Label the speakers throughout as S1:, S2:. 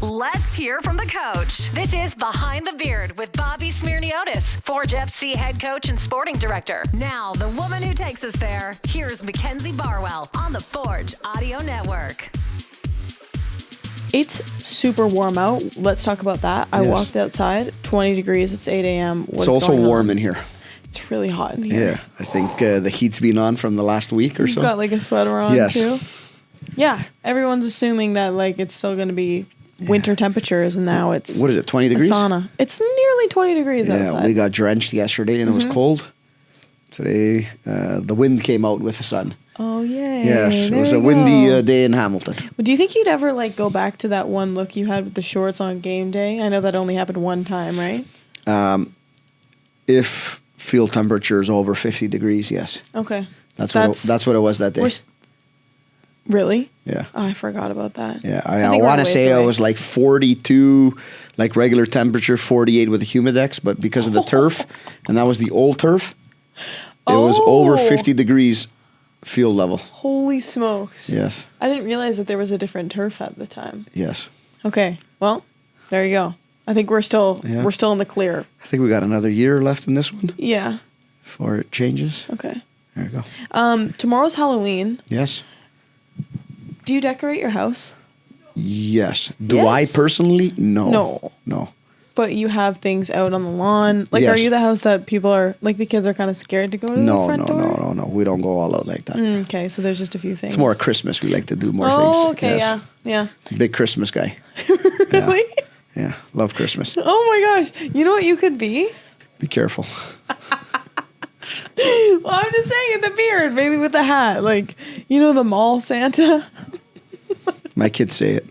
S1: Let's hear from the coach. This is Behind the Beard with Bobby Smirniotis, Forge FC head coach and sporting director. Now, the woman who takes us there, here's Mackenzie Barwell on the Forge Audio Network.
S2: It's super warm out. Let's talk about that. I walked outside, 20 degrees. It's 8 a.m.
S3: It's also warm in here.
S2: It's really hot in here.
S3: Yeah, I think the heat's been on from the last week or so.
S2: You've got like a sweater on too. Yeah, everyone's assuming that like it's still going to be winter temperatures, and now it's
S3: what is it, 20 degrees?
S2: A sauna. It's nearly 20 degrees outside.
S3: We got drenched yesterday and it was cold. Today, the wind came out with the sun.
S2: Oh, yay.
S3: Yes, it was a windy day in Hamilton.
S2: Well, do you think you'd ever like go back to that one look you had with the shorts on game day? I know that only happened one time, right?
S3: If field temperature is over 50 degrees, yes.
S2: Okay.
S3: That's what it was that day.
S2: Really?
S3: Yeah.
S2: Oh, I forgot about that.
S3: Yeah, I want to say it was like 42, like regular temperature, 48 with the Humidex, but because of the turf, and that was the old turf, it was over 50 degrees field level.
S2: Holy smokes.
S3: Yes.
S2: I didn't realize that there was a different turf at the time.
S3: Yes.
S2: Okay. Well, there you go. I think we're still in the clear.
S3: I think we got another year left in this one.
S2: Yeah.
S3: Before it changes.
S2: Okay.
S3: There you go.
S2: Tomorrow's Halloween.
S3: Yes.
S2: Do you decorate your house?
S3: Yes. Do I personally? No.
S2: But you have things out on the lawn. Like, are you the house that people are, like the kids are kind of scared to go to the front door?
S3: No. We don't go all out like that.
S2: Okay, so there's just a few things.
S3: It's more Christmas. We like to do more things.
S2: Oh, okay, yes. Yeah.
S3: Big Christmas guy.
S2: Really?
S3: Yeah, love Christmas.
S2: Oh my gosh. You know what you could be?
S3: Be careful.
S2: Well, I'm just saying, the beard, maybe with the hat. Like, you know, the mall Santa?
S3: My kids say it.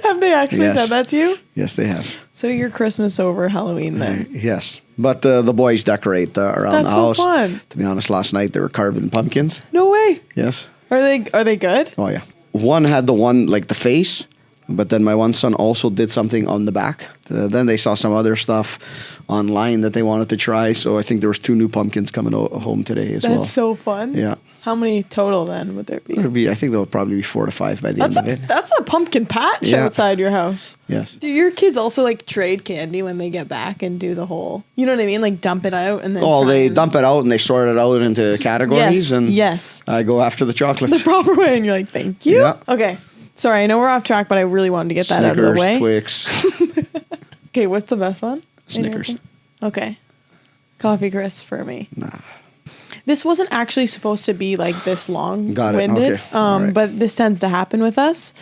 S2: Have they actually said that to you?
S3: Yes, they have.
S2: So you're Christmas over Halloween then?
S3: Yes. But the boys decorate around the house.
S2: That's so fun.
S3: To be honest, last night they were carving pumpkins.
S2: No way.
S3: Yes.
S2: Are they good?
S3: Oh, yeah. One had the face, but then my one son also did something on the back. Then they saw some other stuff online that they wanted to try. So I think there was 2 new pumpkins coming home today as well.
S2: That's so fun.
S3: Yeah.
S2: How many total then would there be?
S3: I think there will probably be 4 to 5 by the end of it.
S2: That's a pumpkin patch outside your house.
S3: Yes.
S2: Do your kids also like trade candy when they get back and do the whole, you know what I mean? Like dump it out and then
S3: they dump it out and they sort it out into categories.
S2: Yes.
S3: I go after the chocolates.
S2: The proper way, and you're like, thank you.
S3: Yeah.
S2: Okay. Sorry, I know we're off track, but I really wanted to get that out of the way.
S3: Twix.
S2: Okay, what's the best one?
S3: Snickers.
S2: Okay. Coffee crisp for me.
S3: Nah.
S2: This wasn't actually supposed to be like this long-winded.
S3: Got it. Okay. Right.
S2: But this tends to happen with us.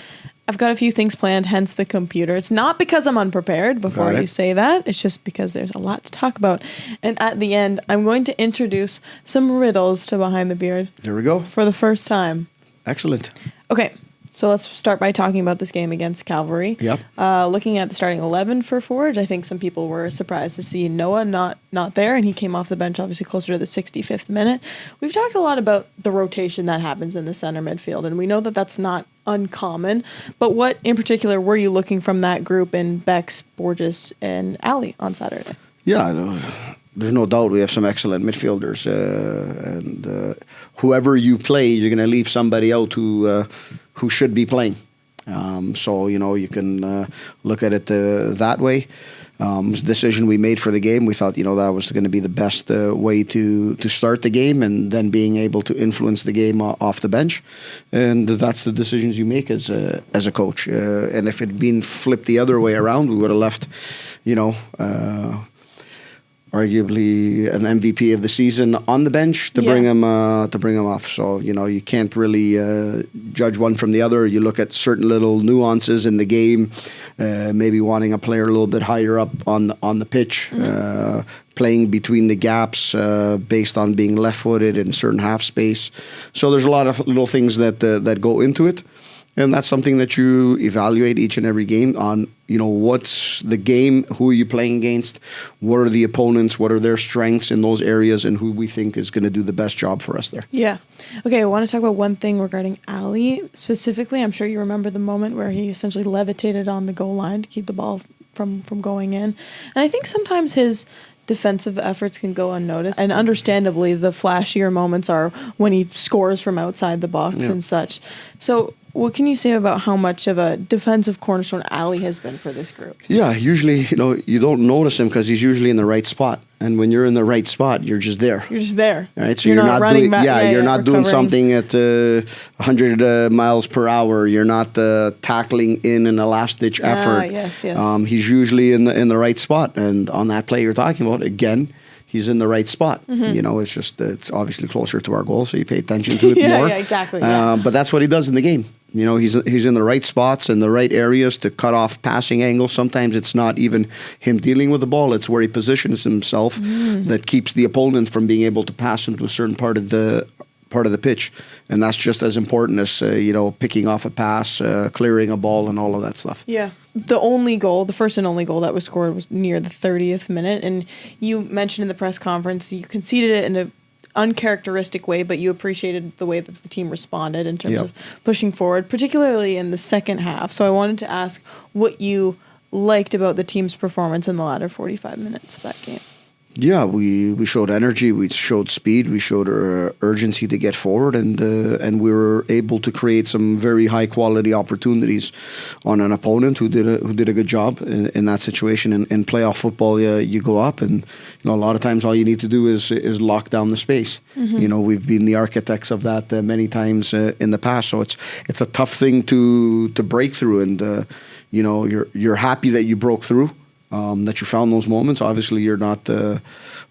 S2: I've got a few things planned, hence the computer. It's not because I'm unprepared before you say that. It's just because there's a lot to talk about. And at the end, I'm going to introduce some riddles to Behind the Beard.
S3: There we go.
S2: For the first time.
S3: Excellent.
S2: Okay. So let's start by talking about this game against Cavalry.
S3: Yep.
S2: Looking at the starting 11 for Forge, I think some people were surprised to see Noah not there, and he came off the bench obviously closer to the 65th minute. We've talked a lot about the rotation that happens in the center midfield, and we know that that's not uncommon. But what in particular were you looking from that group in Bex, Borges, and Ali on Saturday?
S3: Yeah, there's no doubt we have some excellent midfielders, and whoever you play, you're going to leave somebody out who should be playing. So, you can look at it that way. Decision we made for the game, we thought, that was going to be the best way to start the game and then being able to influence the game off the bench. And that's the decisions you make as a coach. And if it had been flipped the other way around, we would have left, arguably an MVP of the season on the bench to bring him off. So you can't really judge one from the other. You look at certain little nuances in the game, maybe wanting a player a little bit higher up on the pitch, playing between the gaps based on being left-footed in certain half space. So there's a lot of little things that go into it. And that's something that you evaluate each and every game on, what's the game, who are you playing against, what are the opponents, what are their strengths in those areas, and who we think is going to do the best job for us there. Yeah.
S2: Okay, I want to talk about one thing regarding Ali. Specifically, I'm sure you remember the moment where he essentially levitated on the goal line to keep the ball from going in. And I think sometimes his defensive efforts can go unnoticed. And understandably, the flashier moments are when he scores from outside the box and such. So what can you say about how much of a defensive cornerstone Ali has been for this group?
S3: Yeah, usually, you don't notice him because he's usually in the right spot. And when you're in the right spot, you're just there.
S2: You're just there.
S3: Right? So you're not
S2: running
S3: doing,
S2: back.
S3: you're not doing
S2: recovering.
S3: something at 100 miles per hour. You're not tackling in an last-ditch effort.
S2: Yes.
S3: He's usually in the right spot. And on that play you're talking about, again, he's in the right spot. It's just, it's obviously closer to our goal, so you pay attention to it more.
S2: Yeah, exactly. Yeah.
S3: But that's what he does in the game. He's in the right spots and the right areas to cut off passing angles. Sometimes it's not even him dealing with the ball. It's where he positions himself that keeps the opponent from being able to pass into a certain part of the pitch. And that's just as important as, picking off a pass, clearing a ball and all of that stuff.
S2: Yeah. The first and only goal that was scored was near the 30th minute. And you mentioned in the press conference, you conceded it in a uncharacteristic way, but you appreciated the way that the team responded in terms of pushing forward, particularly in the second half. So I wanted to ask what you liked about the team's performance in the latter 45 minutes of that game.
S3: Yeah, we showed energy, we showed speed, we showed urgency to get forward, and we were able to create some very high quality opportunities on an opponent who did a good job in that situation. In playoff football, you go up, and a lot of times all you need to do is lock down the space. We've been the architects of that many times in the past, so it's a tough thing to break through, and you're happy that you broke through. That you found those moments. Obviously, you're not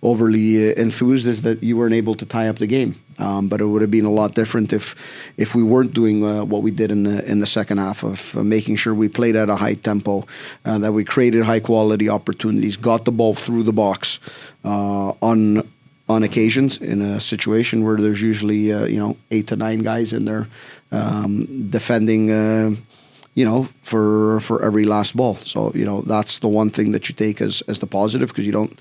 S3: overly enthused as that you weren't able to tie up the game. But it would have been a lot different if we weren't doing what we did in the second half of making sure we played at a high tempo, that we created high quality opportunities, got the ball through the box on occasions in a situation where there's usually 8 to 9 guys in there defending. For every last ball. So, that's the one thing that you take as the positive, because you don't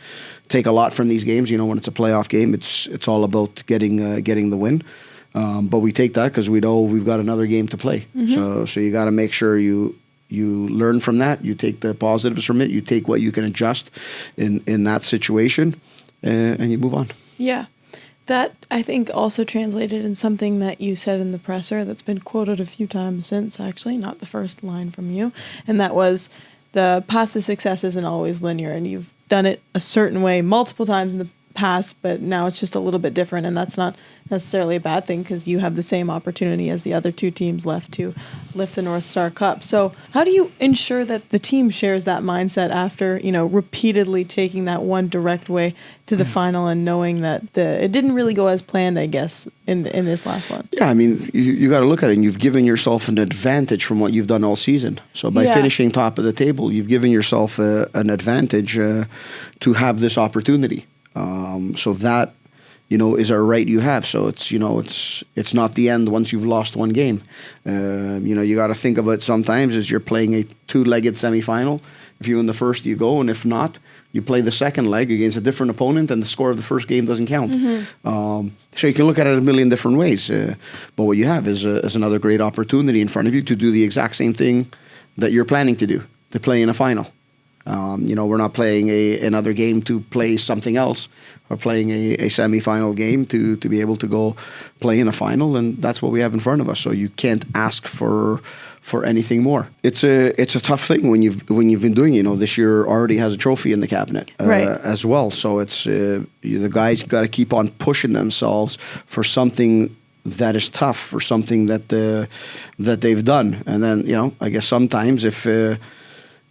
S3: take a lot from these games. When it's a playoff game, it's all about getting the win. But we take that because we know we've got another game to play. So you got to make sure you learn from that. You take the positives from it. You take what you can adjust in that situation, and you move on.
S2: Yeah. That, I think, also translated in something that you said in the presser that's been quoted a few times since, actually, not the first line from you, and that was the path to success isn't always linear, and you've done it a certain way multiple times in the past, but now it's just a little bit different, and that's not necessarily a bad thing because you have the same opportunity as the other two teams left to lift the North Star Cup. So how do you ensure that the team shares that mindset after, repeatedly taking that one direct way to the final and knowing that it didn't really go as planned, I guess, in this last one? Yeah,
S3: I mean, you got to look at it, and you've given yourself an advantage from what you've done all season. So by finishing top of the table, you've given yourself an advantage to have this opportunity. So that, is a right you have. So it's not the end once you've lost one game. You got to think of it sometimes as you're playing a 2-legged semifinal. If you win the first, you go, and if not, you play the second leg against a different opponent, and the score of the first game doesn't count. So you can look at it a million different ways. But what you have is another great opportunity in front of you to do the exact same thing that you're planning to do, to play in a final. We're not playing another game to play something else. We're playing a semi-final game to be able to go play in a final, and that's what we have in front of us. So you can't ask for anything more. It's a tough thing when you've been doing. This year already has a trophy in the cabinet as well. So it's the guys got to keep on pushing themselves for something that is tough, for something that they've done. And then I guess sometimes if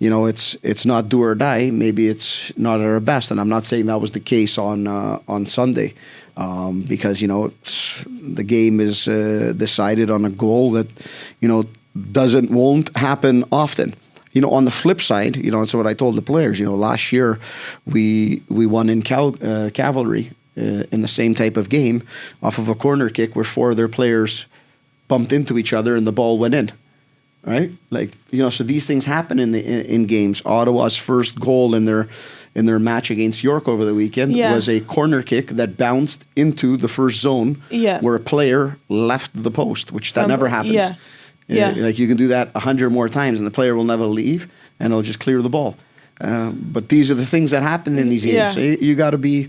S3: it's not do or die, maybe it's not at our best. And I'm not saying that was the case on Sunday, because the game is decided on a goal that won't happen often. On the flip side, it's what I told the players. Last year we won in Cavalry in the same type of game off of a corner kick where 4 of their players bumped into each other and the ball went in. Right, so these things happen in games. Ottawa's first goal in their match against York over the weekend was a corner kick that bounced into the first zone where a player left the post, which that never happens. You can do that 100 more times, and the player will never leave, and it'll just clear the ball. But these are the things that happen in these games. So you got to be.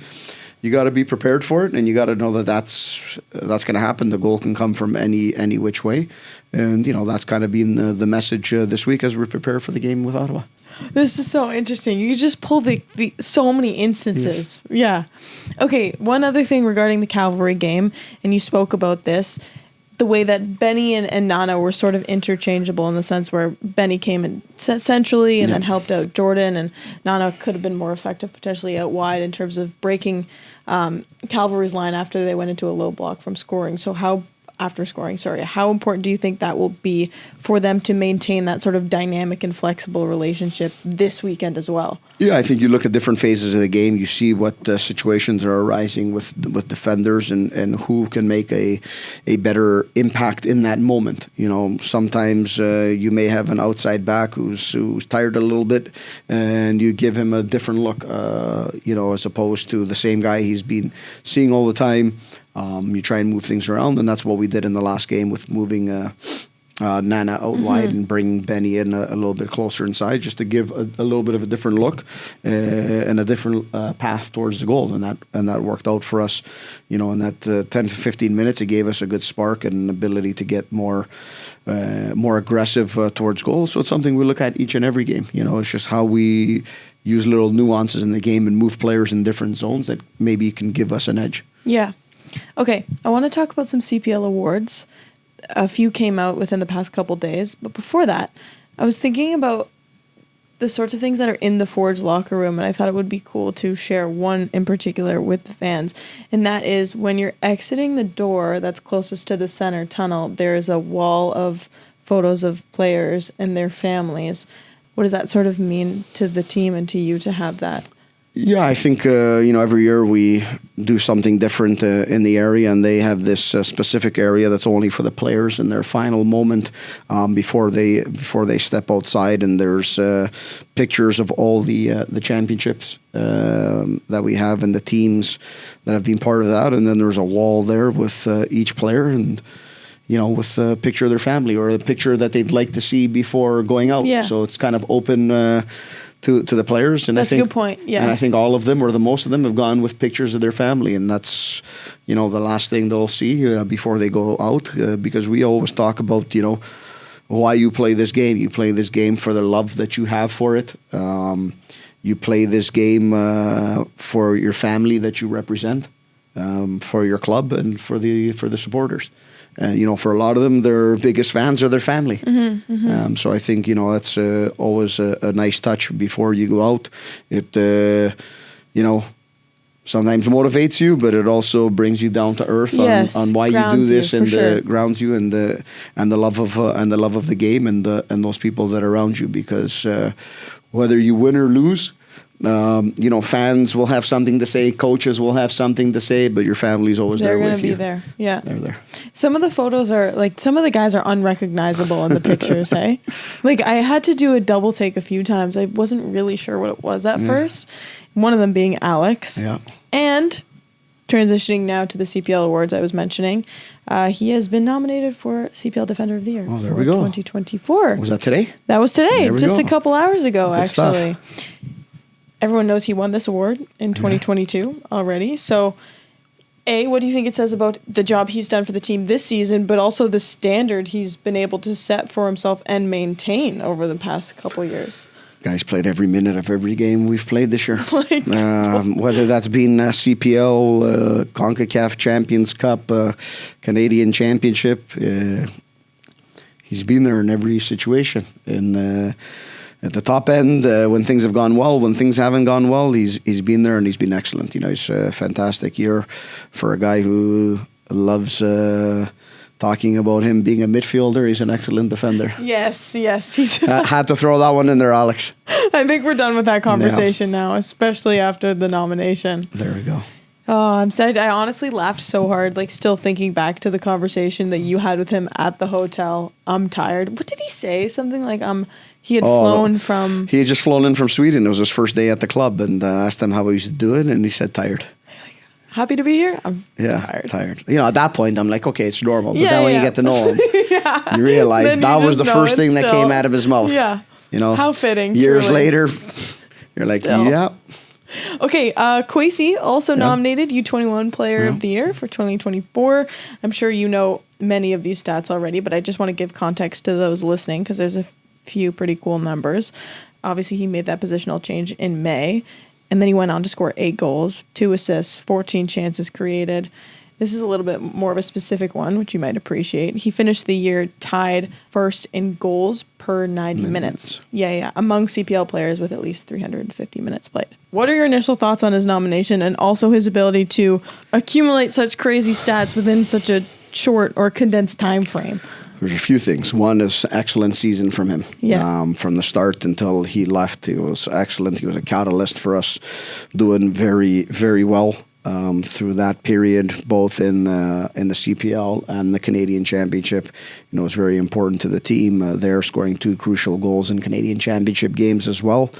S3: you got to be prepared for it, and you got to know that that's going to happen. The goal can come from any which way, and that's kind of been the message this week as we prepare for the game with Ottawa.
S2: This is so interesting. You just pull the so many instances. Yes. Yeah. Okay, one other thing regarding the Cavalry game, and you spoke about this, the way that Benny and Nana were sort of interchangeable in the sense where Benny came in centrally and then helped out Jordan, and Nana could have been more effective potentially out wide in terms of breaking Cavalry's line after they went into a low block from scoring. So how important do you think that will be for them to maintain that sort of dynamic and flexible relationship this weekend as well?
S3: Yeah, I think you look at different phases of the game. You see what situations are arising with defenders and who can make a better impact in that moment. Sometimes you may have an outside back who's tired a little bit, and you give him a different look, as opposed to the same guy he's been seeing all the time. You try and move things around, and that's what we did in the last game with moving Nana out wide and bringing Benny in a little bit closer inside, just to give a little bit of a different look and a different path towards the goal, and that worked out for us. In that 10 to 15 minutes, it gave us a good spark and an ability to get more aggressive towards goal. So it's something we look at each and every game. It's just how we use little nuances in the game and move players in different zones that maybe can give us an edge.
S2: Yeah. Okay, I want to talk about some CPL awards. A few came out within the past couple days, but before that, I was thinking about the sorts of things that are in the Forge locker room, and I thought it would be cool to share one in particular with the fans, and that is when you're exiting the door that's closest to the center tunnel, there's a wall of photos of players and their families. What does that sort of mean to the team and to you to have that?
S3: Yeah, I think every year we do something different in the area, and they have this specific area that's only for the players in their final moment before they step outside. And there's pictures of all the championships that we have and the teams that have been part of that. And then there's a wall there with each player and with a picture of their family or a picture that they'd like to see before going out.
S2: Yeah.
S3: So it's kind of open. To the players, and
S2: that's
S3: I think,
S2: a good point. Yeah,
S3: and I think all of them or the most of them have gone with pictures of their family, and that's the last thing they'll see before they go out. Because we always talk about why you play this game. You play this game for the love that you have for it. You play this game for your family that you represent, for your club, and for the supporters. And for a lot of them, their biggest fans are their family. So I think that's always a nice touch before you go out. It sometimes motivates you, but it also brings you down to earth on why you do this, and grounds you, and the love of the game and those people that are around you. Because whether you win or lose, fans will have something to say, coaches will have something to say, but your family's always there with you.
S2: They're going to be there. Yeah.
S3: They're there.
S2: Some of the photos are some of the guys are unrecognizable in the pictures, hey? I had to do a double take a few times. I wasn't really sure what it was at first. One of them being Alex.
S3: Yeah.
S2: And transitioning now to the CPL awards I was mentioning, he has been nominated for CPL Defender of the Year
S3: there we go.
S2: 2024.
S3: Was that today?
S2: That was today, just a couple hours ago,
S3: Good
S2: actually.
S3: Stuff.
S2: Everyone knows he won this award in 2022 already. So, what do you think it says about the job he's done for the team this season, but also the standard he's been able to set for himself and maintain over the past couple years?
S3: Guys played every minute of every game we've played this year. Whether that's been CPL, CONCACAF Champions Cup, Canadian Championship, he's been there in every situation. And at the top end, when things have gone well, when things haven't gone well, he's been there and he's been excellent. It's a fantastic year for a guy who loves talking about him being a midfielder. He's an excellent defender.
S2: Yes. He's
S3: had to throw that one in there, Alex.
S2: I think we're done with that conversation now, especially after the nomination.
S3: There we go.
S2: Oh, I'm sad. I honestly laughed so hard, still thinking back to the conversation that you had with him at the hotel. I'm tired. What did he say? Something like, he had flown from...
S3: He had just flown in from Sweden. It was his first day at the club, and asked him how he used to do it, and he said tired.
S2: Happy to be here? I'm
S3: tired. At that point, I'm like, okay, it's normal. But then when you get to know him, you realize that was the first thing that came out of his mouth.
S2: Yeah. How fitting.
S3: Years later, you're like,
S2: still.
S3: yeah.
S2: Okay, Kwasi also nominated U21 Player of the Year for 2024. I'm sure you know many of these stats already, but I just want to give context to those listening because there's a few pretty cool numbers. Obviously, he made that positional change in May, and then he went on to score 8 goals, 2 assists, 14 chances created. This is a little bit more of a specific one, which you might appreciate. He finished the year tied first in goals per 90 minutes. Yeah, among CPL players with at least 350 minutes played. What are your initial thoughts on his nomination and also his ability to accumulate such crazy stats within such a short or condensed time frame?
S3: There's a few things. One is excellent season from him.
S2: Yeah.
S3: From the start until he left, he was excellent. He was a catalyst for us, doing very, very well. Through that period, both in the CPL and the Canadian Championship. It was very important to the team. They're scoring 2 crucial goals in Canadian Championship games as well.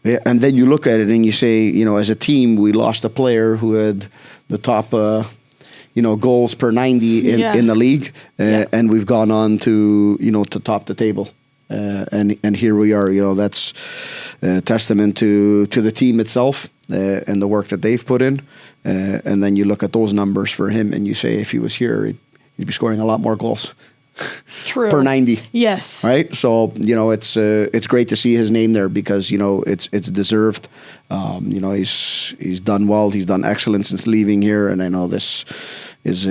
S3: Yeah, and then you look at it and you say, as a team, we lost a player who had the top, goals per 90 in the league, and we've gone on to, to top the table. And here we are. That's a testament to the team itself and the work that they've put in. And then you look at those numbers for him and you say if he was here, he'd be scoring a lot more goals.
S2: True.
S3: Per 90.
S2: Yes.
S3: Right? So, it's great to see his name there because, it's deserved. He's done well. He's done excellent since leaving here. And I know this is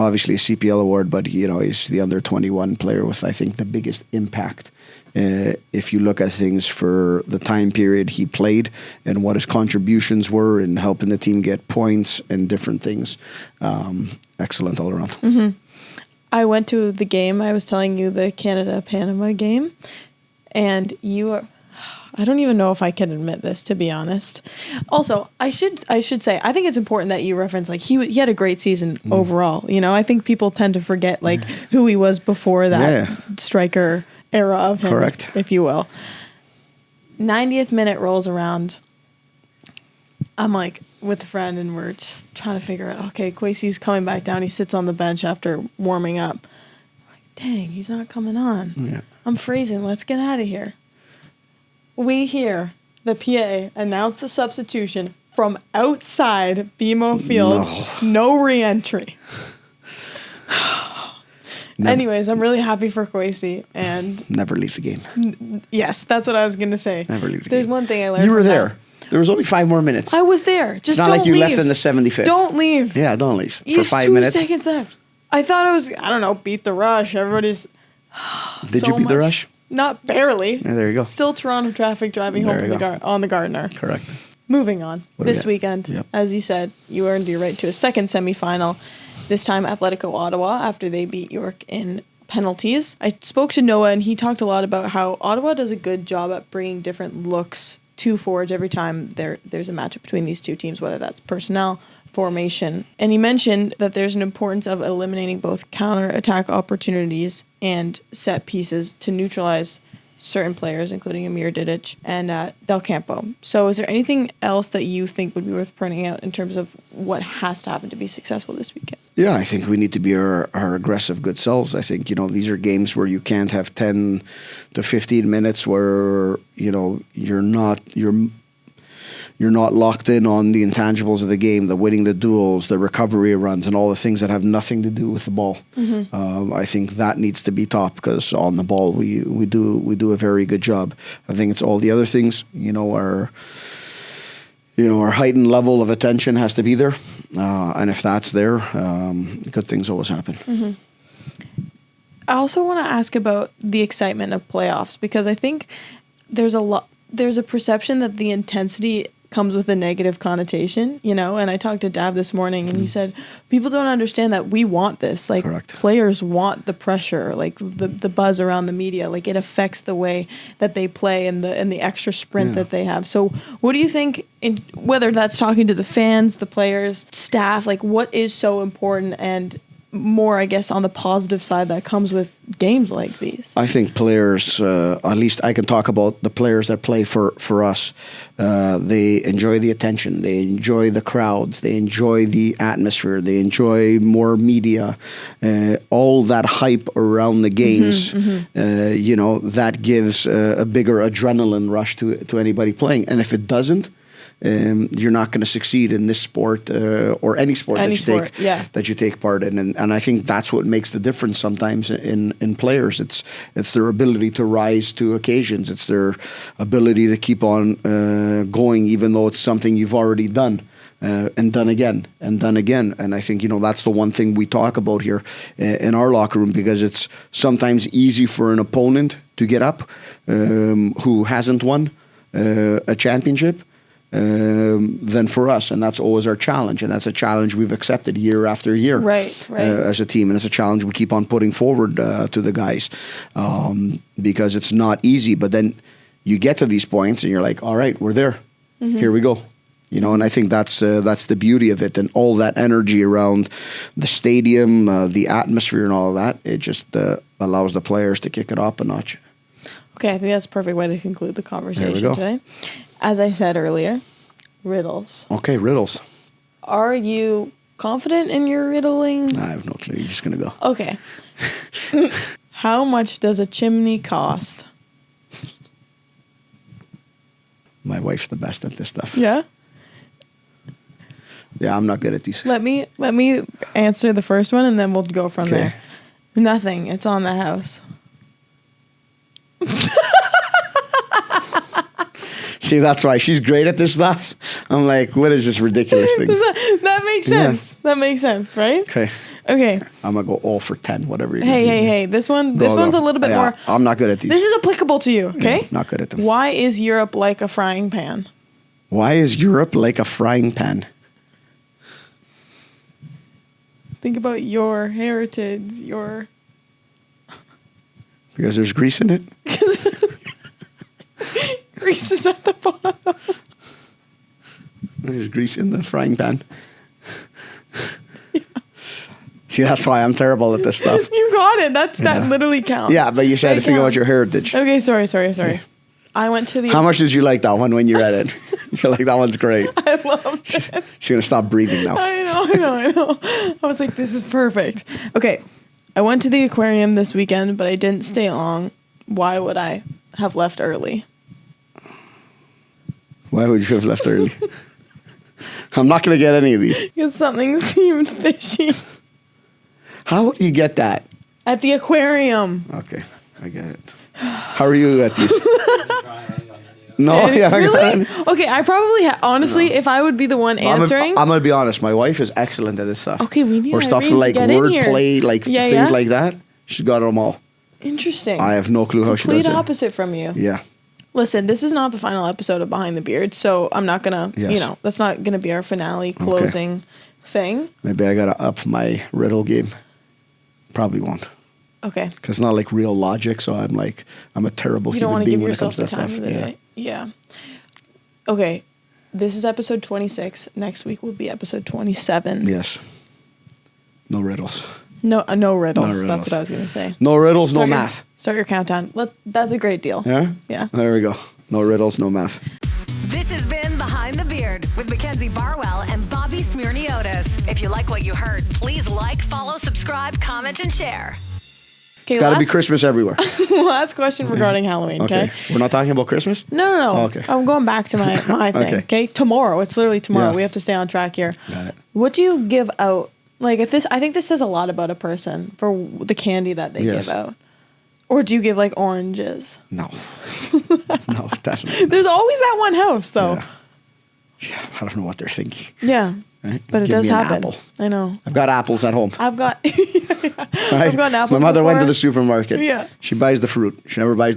S3: obviously a CPL award, but, he's the under 21 player with, I think, the biggest impact. If you look at things for the time period he played and what his contributions were in helping the team get points and different things, excellent all around.
S2: Mm-hmm. I went to the game. I was telling you the Canada-Panama game, and I don't even know if I can admit this, to be honest. Also, I should say, I think it's important that you reference, he had a great season overall. I think people tend to forget, who he was before that striker era of him,
S3: correct,
S2: if you will. 90th minute rolls around. I'm with a friend and we're just trying to figure out, okay, Kwasi's coming back down. He sits on the bench after warming up. I'm dang, he's not coming on.
S3: Yeah.
S2: I'm freezing. Let's get out of here. We hear the PA announce the substitution from outside BMO Field. No re-entry. Anyways, I'm really happy for Kwasi and
S3: never leave the game.
S2: Yes, that's what I was going to say.
S3: Never leave the
S2: game. There's one thing I learned.
S3: You were there.
S2: That.
S3: There was only 5 more minutes.
S2: I was there. Just
S3: it's not
S2: don't
S3: like you
S2: leave.
S3: left in the 75th.
S2: Don't leave.
S3: Yeah, don't leave.
S2: For
S3: 5 minutes.
S2: 2 seconds left. I thought I was, beat the rush. Everybody's.
S3: Did you beat the rush?
S2: Not barely.
S3: Yeah, there you go.
S2: Still Toronto traffic driving home from on the Gardiner.
S3: Correct.
S2: Moving on. This weekend, as you said, you earned your right to a second semifinal. This time, Atlético Ottawa, after they beat York in penalties. I spoke to Noah, and he talked a lot about how Ottawa does a good job at bringing different looks to Forge every time there's a matchup between these two teams, whether that's personnel, formation. And he mentioned that there's an importance of eliminating both counter-attack opportunities and set pieces to neutralize certain players, including Amir Didic and Del Campo. So is there anything else that you think would be worth pointing out in terms of what has to happen to be successful this weekend?
S3: Yeah, I think we need to be our aggressive good selves. I think, these are games where you can't have 10 to 15 minutes where, you're not locked in on the intangibles of the game, the winning the duels, the recovery runs, and all the things that have nothing to do with the ball. Mm-hmm. I think that needs to be top because on the ball we do a very good job. I think it's all the other things. Our heightened level of attention has to be there, and if that's there, good things always happen.
S2: Mm-hmm. I also want to ask about the excitement of playoffs because I think there's a perception that the intensity comes with a negative connotation, and I talked to Dav this morning and he said, people don't understand that we want this.
S3: Correct.
S2: Players want the pressure, the buzz around the media, it affects the way that they play and the extra sprint that they have. So what do you think, whether that's talking to the fans, the players, staff, what is so important and more, I guess, on the positive side that comes with games like these?
S3: I think players, at least I can talk about the players that play for us. They enjoy the attention. They enjoy the crowds. They enjoy the atmosphere. They enjoy more media. All that hype around the games, that gives a bigger adrenaline rush to anybody playing. And if it doesn't, you're not going to succeed in this sport or any sport that you take part in. And I think that's what makes the difference sometimes in players. It's their ability to rise to occasions. It's their ability to keep on going, even though it's something you've already done. And done again and done again. And I think, that's the one thing we talk about here in our locker room, because it's sometimes easy for an opponent to get up who hasn't won a championship than for us. And that's always our challenge. And that's a challenge we've accepted year after year as a team. And it's a challenge we keep on putting forward to the guys because it's not easy. But then you get to these points and you're like, all right, we're there. Mm-hmm. Here we go. And I think that's the beauty of it, and all that energy around the stadium, the atmosphere, and all of that. It just allows the players to kick it up a notch.
S2: Okay, I think that's a perfect way to conclude the conversation today. As I said earlier, riddles.
S3: Okay, riddles.
S2: Are you confident in your riddling?
S3: I have no clue. You're just gonna go.
S2: Okay. How much does a chimney cost?
S3: My wife's the best at this stuff.
S2: Yeah.
S3: Yeah, I'm not good at these.
S2: Let me answer the first one, and then we'll go from there. Nothing. It's on the house.
S3: See, that's why she's great at this stuff. I'm like, what is this ridiculous thing?
S2: That makes sense. Yeah. That makes sense, right? Okay.
S3: I'm gonna go all for 10, whatever you do.
S2: Hey. This one's a little bit more.
S3: I'm not good at these.
S2: This is applicable to you, okay?
S3: Yeah, not good at them.
S2: Why is Europe like a frying pan?
S3: Why is Europe like a frying pan?
S2: Think about your heritage,
S3: Because there's grease in it?
S2: Grease is at the bottom.
S3: There's grease in the frying pan. Yeah. See, that's why I'm terrible at this stuff.
S2: You got it. That literally counts.
S3: Yeah, but you said to think about your heritage.
S2: Okay, sorry. I went to the...
S3: How much did you like that one when you read it? You're like, that one's great.
S2: I loved it.
S3: She's going to stop breathing now.
S2: I know. I was like, this is perfect. Okay. I went to the aquarium this weekend, but I didn't stay long. Why would I have left early?
S3: Why would you have left early? I'm not going to get any of these.
S2: Because something seemed fishy.
S3: How would you get that?
S2: At the aquarium.
S3: Okay, I get it. How are you at these? No, yeah.
S2: Really? Okay, I probably honestly, if I would be the one answering,
S3: I'm gonna be honest. My wife is excellent at this stuff.
S2: Okay, we need
S3: or stuff like wordplay, like things like that. She's got them all.
S2: Interesting.
S3: I have no clue how she does it.
S2: Complete opposite from you.
S3: Yeah.
S2: Listen, this is not the final episode of Behind the Beard, so I'm not gonna, that's not gonna be our finale closing thing.
S3: Maybe I gotta up my riddle game. Probably won't.
S2: Okay.
S3: Because it's not like real logic, so I'm a terrible human being when it comes to that stuff.
S2: Yeah. Okay. This is episode 26. Next week will be episode 27.
S3: Yes. No riddles.
S2: No riddles. That's what I was going to say.
S3: No riddles, no math.
S2: Start your countdown. That's a great deal.
S3: Yeah?
S2: Yeah.
S3: There we go. No riddles, no math.
S1: This has been Behind the Beard with Mackenzie Barwell and Bobby Smirniotis. If you like what you heard, please like, follow, subscribe, comment, and share.
S3: It's got to be Christmas everywhere.
S2: Last question regarding Halloween, okay?
S3: We're not talking about Christmas?
S2: No.
S3: Oh, okay.
S2: I'm going back to my thing, okay? Tomorrow. It's literally tomorrow.
S3: Yeah.
S2: We have to stay on track here.
S3: Got it.
S2: What do you give out? Like, I think this says a lot about a person for the candy that they give out. Or do you give, like, oranges?
S3: No. No, definitely not.
S2: There's always that one house, though.
S3: Yeah, I don't know what they're thinking.
S2: Yeah.
S3: Right?
S2: But it does happen.
S3: Apple.
S2: I know.
S3: I've got apples at home.
S2: I've got
S3: Right?
S2: I've got apples.
S3: My mother
S2: before.
S3: went to the supermarket.
S2: Yeah.
S3: She buys the fruit. She never buys the